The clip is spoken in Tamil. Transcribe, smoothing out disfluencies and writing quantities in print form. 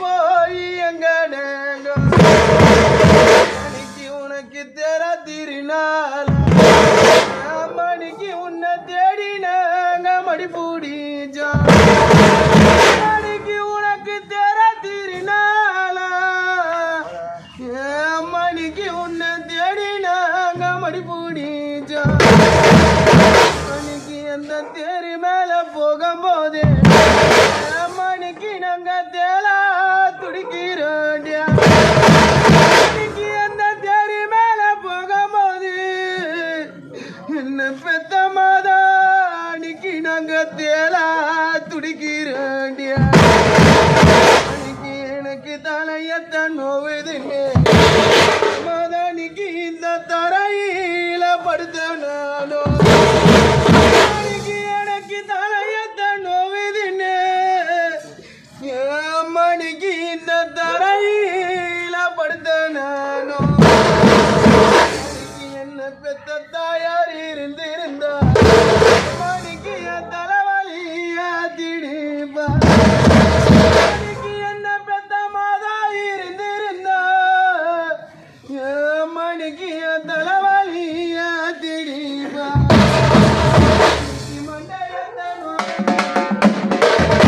போய் எங்க மணிக்கு உனக்கு தேர திருநாள் மணிக்கு உன்னை தேடினாங்க மடி பூடிச்சா மணிக்கு உனக்கு தேர திருநாள் மணிக்கு உன்னை தேடினாங்க மடி பூடிச்சா மணிக்கு அந்த தேரி மேல போகும்போது மணிக்கு நாங்க தேலா துடிக்கிறோம் மணிக்கு அந்த தேரி மேல போகும்போது என்ன பெத்த மாதா அன்னைக்கு நாங்க தேலா துடிக்கிறோம் அன்னைக்கு எனக்கு தலையத்தான் நோவுதுன்னு மாதா அன்னைக்கு இந்த தரையில படுத்த நானோ